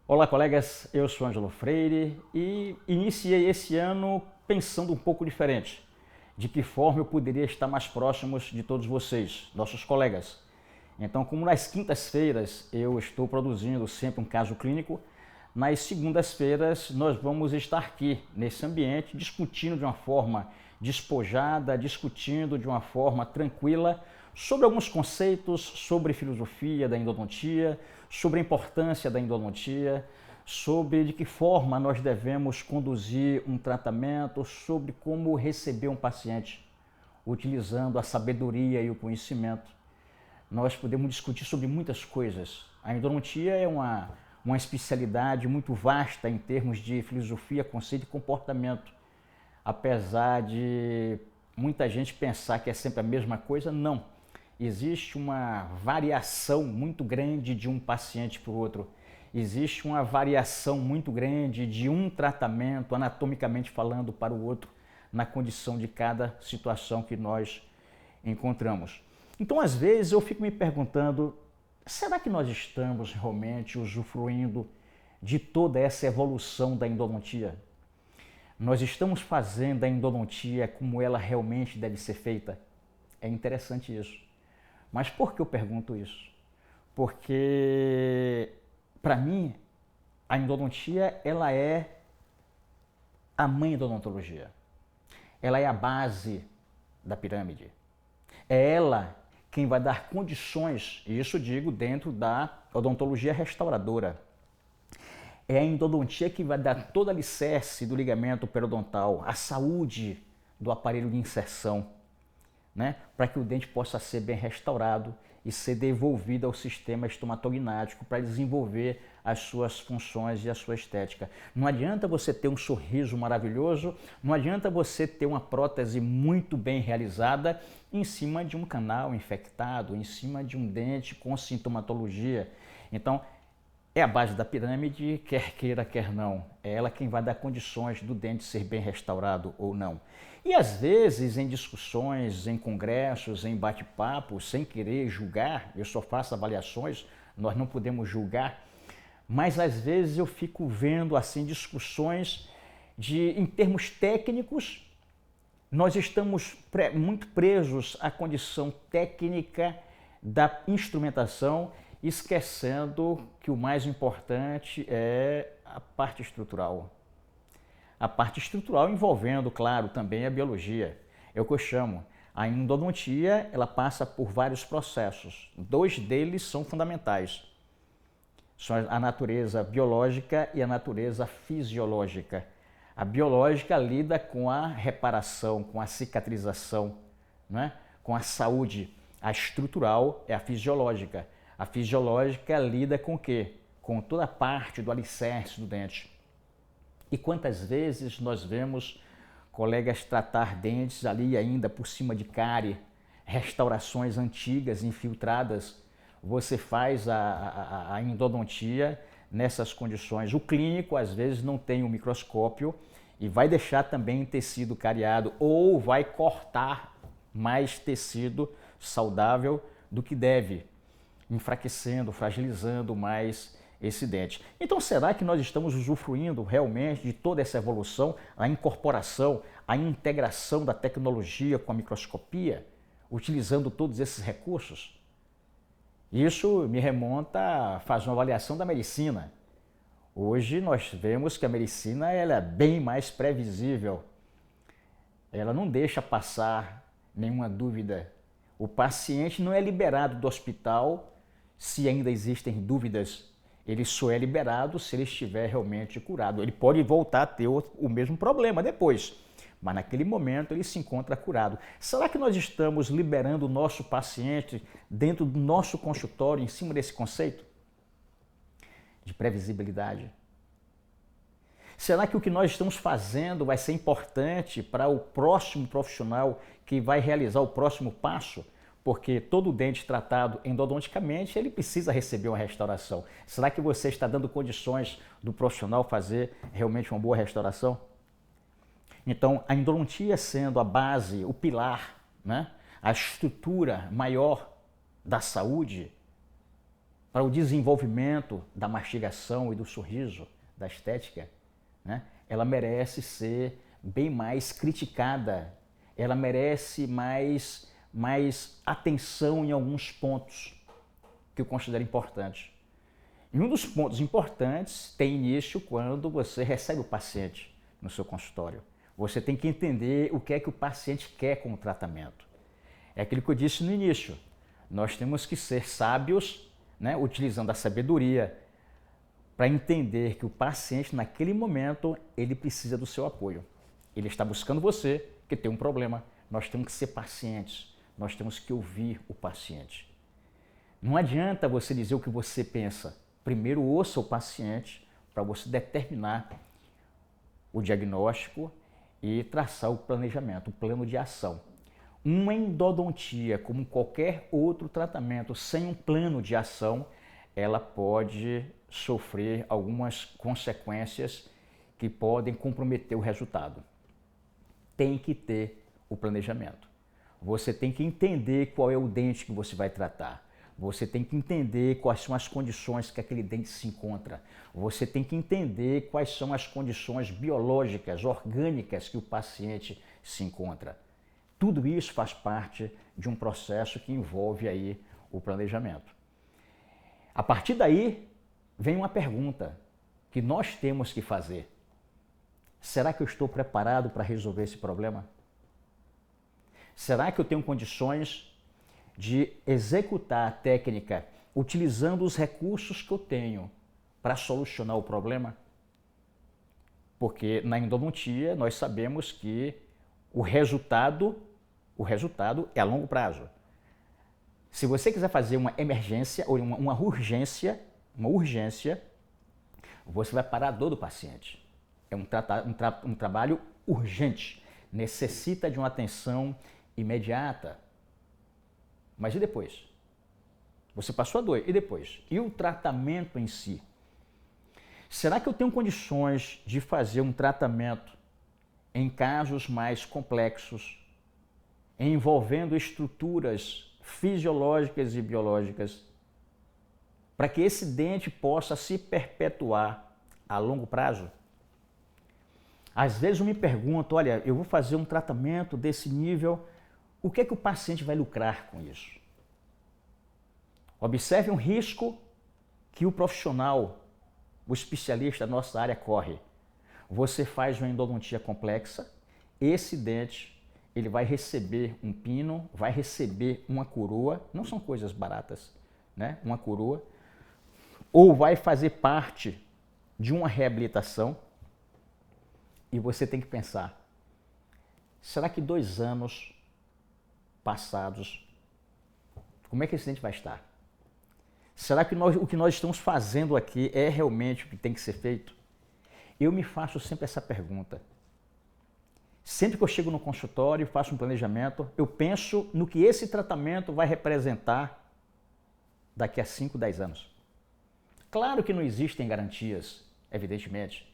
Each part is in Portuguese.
Olá, colegas. Eu sou Ângelo Freire e iniciei esse ano pensando um pouco diferente. De que forma eu poderia estar mais próximos de todos vocês, nossos colegas. Então, como nas quintas-feiras eu estou produzindo sempre um caso clínico, nas segundas-feiras nós vamos estar aqui nesse ambiente discutindo de uma forma despojada, discutindo de uma forma tranquila sobre alguns conceitos, sobre filosofia da endodontia, sobre a importância da endodontia, sobre de que forma nós devemos conduzir um tratamento, sobre como receber um paciente, utilizando a sabedoria e o conhecimento. Nós podemos discutir sobre muitas coisas. A endodontia é uma especialidade muito vasta em termos de filosofia, conceito e comportamento. Apesar de muita gente pensar que é sempre a mesma coisa, não. Existe uma variação muito grande de um paciente para o outro. Existe uma variação muito grande de um tratamento, anatomicamente falando, para o outro, na condição de cada situação que nós encontramos. Então, às vezes, eu fico me perguntando, será que nós estamos realmente usufruindo de toda essa evolução da endodontia? Nós estamos fazendo a endodontia como ela realmente deve ser feita? É interessante isso. Mas por que eu pergunto isso? Porque, para mim, a endodontia ela é a mãe da odontologia. Ela é a base da pirâmide. É ela quem vai dar condições, e isso digo dentro da odontologia restauradora. É a endodontia que vai dar todo alicerce do ligamento periodontal, a saúde do aparelho de inserção, né? Para que o dente possa ser bem restaurado e ser devolvido ao sistema estomatognático para desenvolver as suas funções e a sua estética. Não adianta você ter um sorriso maravilhoso, não adianta você ter uma prótese muito bem realizada em cima de um canal infectado, em cima de um dente com sintomatologia. Então, é a base da pirâmide, quer queira, quer não. É ela quem vai dar condições do dente ser bem restaurado ou não. E às vezes, em discussões, em congressos, em bate-papos, sem querer julgar, eu só faço avaliações, nós não podemos julgar, mas às vezes eu fico vendo assim discussões em termos técnicos, nós estamos muito presos à condição técnica da instrumentação, esquecendo que o mais importante é a parte estrutural. A parte estrutural envolvendo, claro, também a biologia. É o que eu chamo. A endodontia, ela passa por vários processos. Dois deles são fundamentais. São a natureza biológica e a natureza fisiológica. A biológica lida com a reparação, com a cicatrização, né? Com a saúde. A estrutural é a fisiológica. A fisiológica lida com o quê? Com toda a parte do alicerce do dente. E quantas vezes nós vemos colegas tratar dentes ali ainda por cima de cárie, restaurações antigas, infiltradas. Você faz a endodontia nessas condições. O clínico às vezes não tem um microscópio e vai deixar também tecido cariado ou vai cortar mais tecido saudável do que deve, enfraquecendo, fragilizando mais esse dente. Então, será que nós estamos usufruindo realmente de toda essa evolução, a incorporação, a integração da tecnologia com a microscopia, utilizando todos esses recursos? Isso me remonta a fazer uma avaliação da medicina. Hoje nós vemos que a medicina ela é bem mais previsível. Ela não deixa passar nenhuma dúvida. O paciente não é liberado do hospital se ainda existem dúvidas. Ele só é liberado se ele estiver realmente curado. Ele pode voltar a ter o mesmo problema depois, mas naquele momento ele se encontra curado. Será que nós estamos liberando o nosso paciente dentro do nosso consultório em cima desse conceito de previsibilidade? Será que o que nós estamos fazendo vai ser importante para o próximo profissional que vai realizar o próximo passo? Porque todo dente tratado endodonticamente, ele precisa receber uma restauração. Será que você está dando condições do profissional fazer realmente uma boa restauração? Então, a endodontia sendo a base, o pilar, né? A estrutura maior da saúde, para o desenvolvimento da mastigação e do sorriso, da estética, né? Ela merece ser bem mais criticada, ela merece mais atenção em alguns pontos que eu considero importantes. E um dos pontos importantes tem início quando você recebe o paciente no seu consultório. Você tem que entender o que é que o paciente quer com o tratamento. É aquilo que eu disse no início. Nós temos que ser sábios, né, utilizando a sabedoria para entender que o paciente, naquele momento, ele precisa do seu apoio. Ele está buscando você, que tem um problema. Nós temos que ser pacientes, nós temos que ouvir o paciente. Não adianta você dizer o que você pensa. Primeiro ouça o paciente para você determinar o diagnóstico e traçar o planejamento, o plano de ação. Uma endodontia, como qualquer outro tratamento, sem um plano de ação, ela pode sofrer algumas consequências que podem comprometer o resultado. Tem que ter o planejamento. Você tem que entender qual é o dente que você vai tratar. Você tem que entender quais são as condições que aquele dente se encontra. Você tem que entender quais são as condições biológicas, orgânicas que o paciente se encontra. Tudo isso faz parte de um processo que envolve aí o planejamento. A partir daí, vem uma pergunta que nós temos que fazer. Será que eu estou preparado para resolver esse problema? Será que eu tenho condições de executar a técnica utilizando os recursos que eu tenho para solucionar o problema? Porque na endodontia nós sabemos que o resultado é a longo prazo. Se você quiser fazer uma emergência ou uma urgência, você vai parar a dor do paciente. É um trabalho urgente, necessita de uma atenção imediata. Mas e depois? Você passou a dor, e depois? E o tratamento em si? Será que eu tenho condições de fazer um tratamento em casos mais complexos, envolvendo estruturas fisiológicas e biológicas, para que esse dente possa se perpetuar a longo prazo? Às vezes eu me pergunto, olha, eu vou fazer um tratamento desse nível, o que é que o paciente vai lucrar com isso? Observe um risco que o profissional, o especialista da nossa área corre. Você faz uma endodontia complexa, esse dente ele vai receber um pino, vai receber uma coroa, não são coisas baratas, né? Uma coroa, ou vai fazer parte de uma reabilitação, e você tem que pensar, será que 2 anos passados, como é que esse dente vai estar? Será que o que nós estamos fazendo aqui é realmente o que tem que ser feito? Eu me faço sempre essa pergunta. Sempre que eu chego no consultório e faço um planejamento, eu penso no que esse tratamento vai representar daqui a 5, 10 anos. Claro que não existem garantias, evidentemente.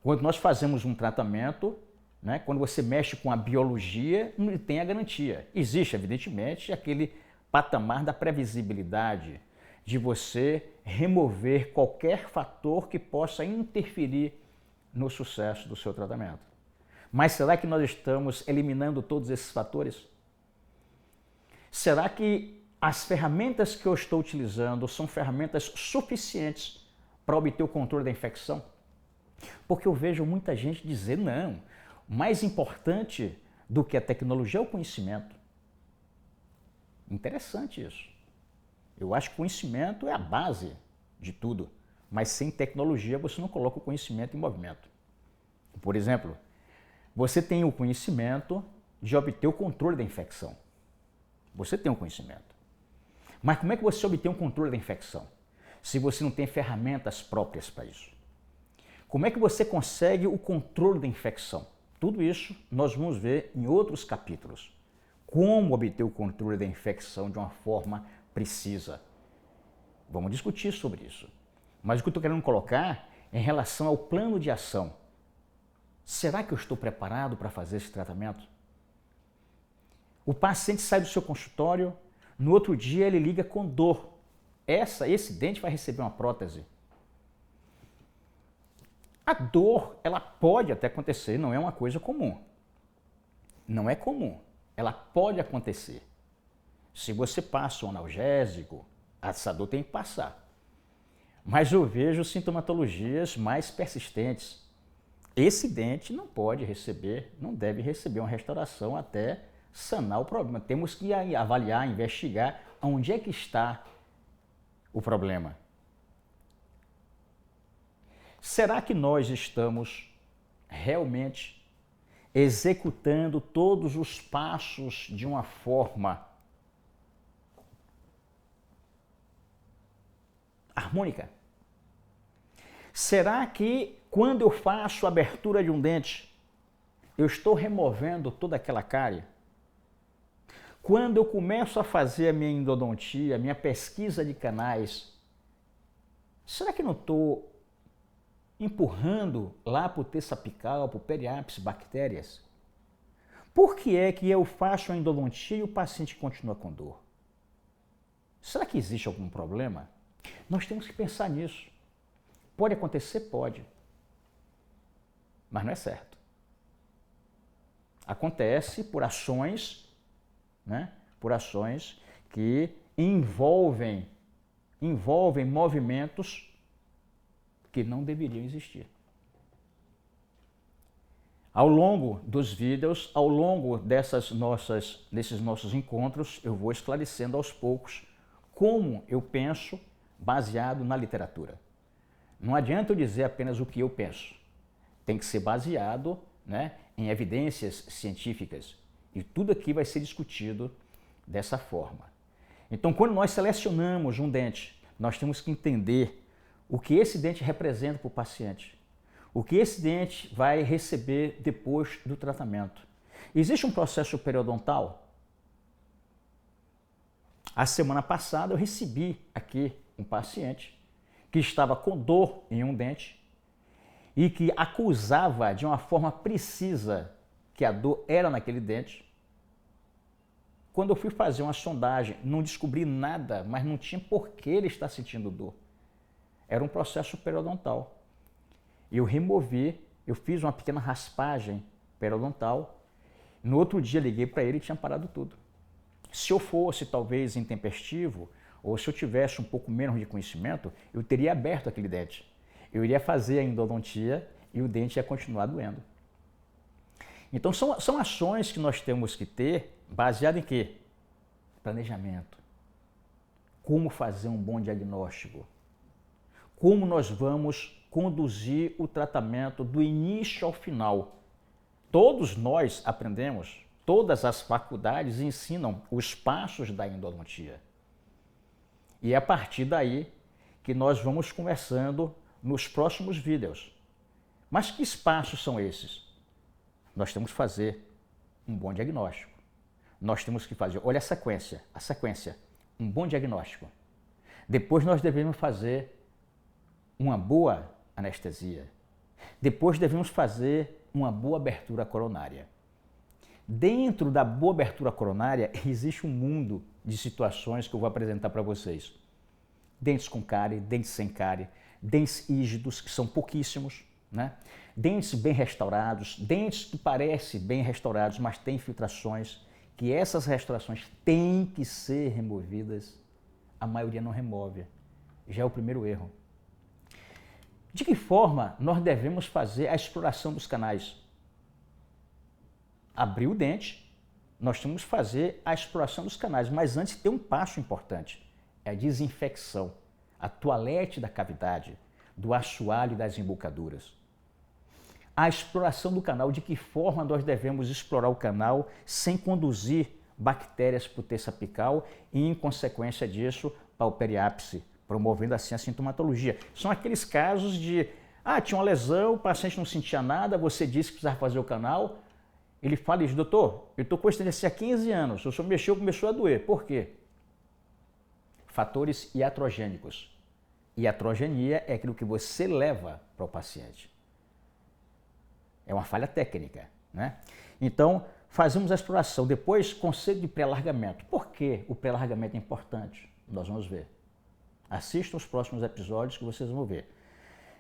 Quando nós fazemos um tratamento, né, quando você mexe com a biologia, não tem a garantia. Existe, evidentemente, aquele patamar da previsibilidade, de você remover qualquer fator que possa interferir no sucesso do seu tratamento. Mas será que nós estamos eliminando todos esses fatores? Será que as ferramentas que eu estou utilizando são ferramentas suficientes para obter o controle da infecção? Porque eu vejo muita gente dizer, não, mais importante do que a tecnologia é o conhecimento. Interessante isso. Eu acho que o conhecimento é a base de tudo, mas sem tecnologia você não coloca o conhecimento em movimento. Por exemplo, você tem o conhecimento de obter o controle da infecção. Você tem o conhecimento. Mas como é que você obtém o controle da infecção se você não tem ferramentas próprias para isso? Como é que você consegue o controle da infecção? Tudo isso nós vamos ver em outros capítulos. Como obter o controle da infecção de uma forma precisa. Vamos discutir sobre isso. Mas o que eu estou querendo colocar é em relação ao plano de ação. Será que eu estou preparado para fazer esse tratamento? O paciente sai do seu consultório, no outro dia ele liga com dor. esse dente vai receber uma prótese. A dor, ela pode até acontecer, não é uma coisa comum. Não é comum, ela pode acontecer. Se você passa um analgésico, essa dor tem que passar. Mas eu vejo sintomatologias mais persistentes. Esse dente não pode receber, não deve receber uma restauração até sanar o problema. Temos que avaliar, investigar onde é que está o problema. Será que nós estamos realmente executando todos os passos de uma forma harmônica? Será que quando eu faço a abertura de um dente, eu estou removendo toda aquela cárie? Quando eu começo a fazer a minha endodontia, a minha pesquisa de canais, será que não estou empurrando lá para o terço apical, para o periápice, bactérias? Por que é que eu faço a endodontia e o paciente continua com dor? Será que existe algum problema? Nós temos que pensar nisso. Pode acontecer? Pode. Mas não é certo. Acontece por ações, né? Por ações que envolvem movimentos que não deveriam existir. Ao longo dos vídeos, ao longo desses nossos encontros, eu vou esclarecendo aos poucos como eu penso baseado na literatura. Não adianta eu dizer apenas o que eu penso. Tem que ser baseado, né, em evidências científicas. E tudo aqui vai ser discutido dessa forma. Então, quando nós selecionamos um dente, nós temos que entender o que esse dente representa para o paciente. O que esse dente vai receber depois do tratamento. Existe um processo periodontal? A semana passada eu recebi aqui um paciente que estava com dor em um dente e que acusava de uma forma precisa que a dor era naquele dente. Quando eu fui fazer uma sondagem, não descobri nada, mas não tinha por que ele estar sentindo dor. Era um processo periodontal. Eu removi, eu fiz uma pequena raspagem periodontal. No outro dia liguei para ele e tinha parado tudo. Se eu fosse talvez intempestivo, ou se eu tivesse um pouco menos de conhecimento, eu teria aberto aquele dente. Eu iria fazer a endodontia e o dente ia continuar doendo. Então são ações que nós temos que ter, baseado em quê? Planejamento. Como fazer um bom diagnóstico? Como nós vamos conduzir o tratamento do início ao final? Todos nós aprendemos, todas as faculdades ensinam os passos da endodontia. E é a partir daí que nós vamos conversando nos próximos vídeos. Mas que passos são esses? Nós temos que fazer um bom diagnóstico. Nós temos que fazer, olha a sequência, um bom diagnóstico. Depois nós devemos fazer uma boa anestesia. Depois devemos fazer uma boa abertura coronária. Dentro da boa abertura coronária existe um mundo de situações que eu vou apresentar para vocês. Dentes com cárie, dentes sem cárie, dentes rígidos, que são pouquíssimos, né? Dentes bem restaurados, dentes que parecem bem restaurados, mas têm infiltrações, que essas restaurações têm que ser removidas. A maioria não remove. Já é o primeiro erro. De que forma nós devemos fazer a exploração dos canais? Abrir o dente, nós temos que fazer a exploração dos canais, mas antes tem um passo importante, é a desinfecção, a toalete da cavidade, do assoalho e das embocaduras. A exploração do canal, de que forma nós devemos explorar o canal sem conduzir bactérias para o terço apical e, em consequência disso, para o periápice, promovendo assim a sintomatologia. São aqueles casos de, tinha uma lesão, o paciente não sentia nada, você disse que precisava fazer o canal, ele fala isso, doutor, eu estou com esse dente há 15 anos, o senhor mexeu, começou a doer. Por quê? Fatores iatrogênicos. Iatrogenia é aquilo que você leva para o paciente. É uma falha técnica, né? Então, fazemos a exploração. Depois, conceito de pré-alargamento. Por que o pré-alargamento é importante? Nós vamos ver. Assistam os próximos episódios que vocês vão ver.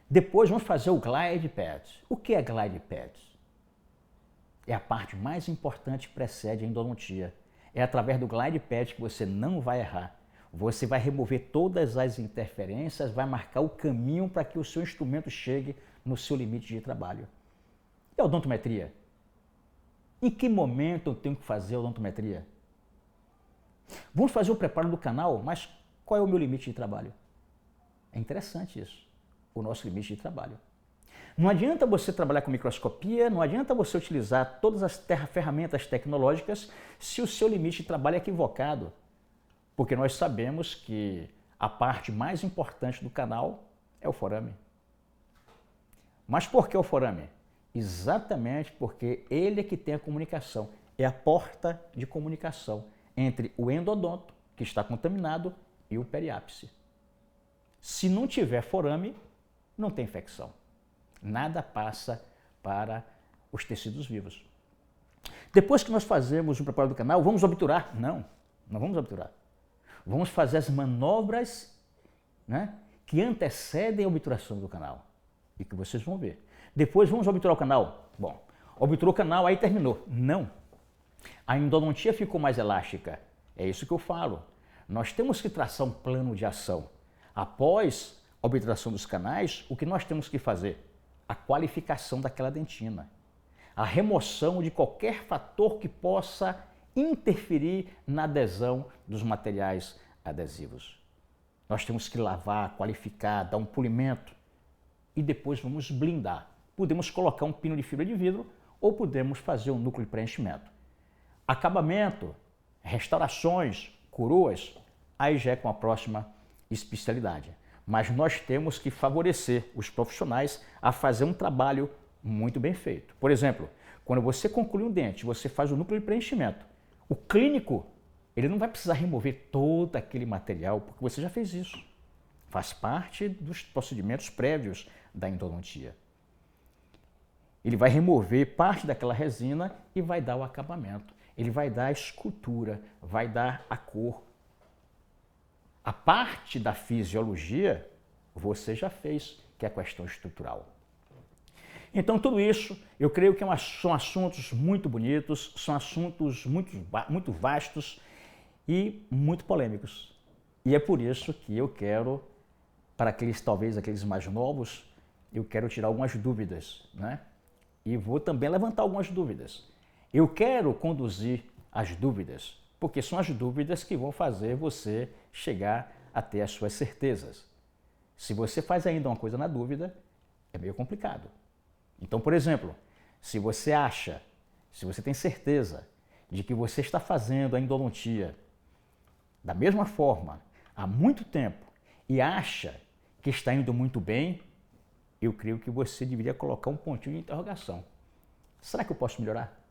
Depois vamos fazer o Glide Pads. O que é Glide Pads? É a parte mais importante que precede a endodontia. É através do Glide Pad que você não vai errar. Você vai remover todas as interferências, vai marcar o caminho para que o seu instrumento chegue no seu limite de trabalho. E a odontometria? Em que momento eu tenho que fazer a odontometria? Vamos fazer o preparo do canal, mas qual é o meu limite de trabalho? É interessante isso, o nosso limite de trabalho. Não adianta você trabalhar com microscopia, não adianta você utilizar todas as ferramentas tecnológicas se o seu limite de trabalho é equivocado. Porque nós sabemos que a parte mais importante do canal é o forame. Mas por que o forame? Exatamente porque ele é que tem a comunicação, é a porta de comunicação entre o endodonto, que está contaminado, e o periápice. Se não tiver forame, não tem infecção. Nada passa para os tecidos vivos. Depois que nós fazemos o preparo do canal, vamos obturar? Não, não vamos obturar. Vamos fazer as manobras, né, que antecedem a obturação do canal e que vocês vão ver. Depois vamos obturar o canal. Bom, obturou o canal, aí terminou. Não. A endodontia ficou mais elástica. É isso que eu falo. Nós temos que traçar um plano de ação. Após a obturação dos canais, o que nós temos que fazer? A qualificação daquela dentina. A remoção de qualquer fator que possa interferir na adesão dos materiais adesivos. Nós temos que lavar, qualificar, dar um polimento e depois vamos blindar. Podemos colocar um pino de fibra de vidro ou podemos fazer um núcleo de preenchimento. Acabamento, restaurações, coroas, aí já é com a próxima especialidade. Mas nós temos que favorecer os profissionais a fazer um trabalho muito bem feito. Por exemplo, quando você conclui um dente, você faz o núcleo de preenchimento. O clínico, ele não vai precisar remover todo aquele material, porque você já fez isso. Faz parte dos procedimentos prévios da endodontia. Ele vai remover parte daquela resina e vai dar o acabamento. Ele vai dar a escultura, vai dar a cor. A parte da fisiologia você já fez, que é a questão estrutural. Então, tudo isso, eu creio que são assuntos muito bonitos, são assuntos muito vastos e muito polêmicos. E é por isso que eu quero, para talvez aqueles mais novos, eu quero tirar algumas dúvidas, né? E vou também levantar algumas dúvidas. Eu quero conduzir as dúvidas, porque são as dúvidas que vão fazer você chegar a ter as suas certezas. Se você faz ainda uma coisa na dúvida, é meio complicado. Então, por exemplo, se você tem certeza de que você está fazendo a endodontia da mesma forma há muito tempo e acha que está indo muito bem, eu creio que você deveria colocar um pontinho de interrogação. Será que eu posso melhorar?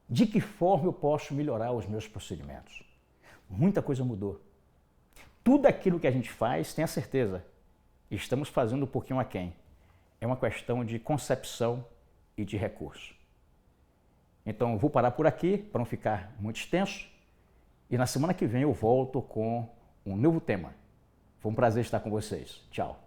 De que forma eu posso melhorar os meus procedimentos? Muita coisa mudou. Tudo aquilo que a gente faz, tenha certeza, estamos fazendo um pouquinho aquém. É uma questão de concepção e de recurso. Então, eu vou parar por aqui para não ficar muito extenso e na semana que vem eu volto com um novo tema. Foi um prazer estar com vocês. Tchau.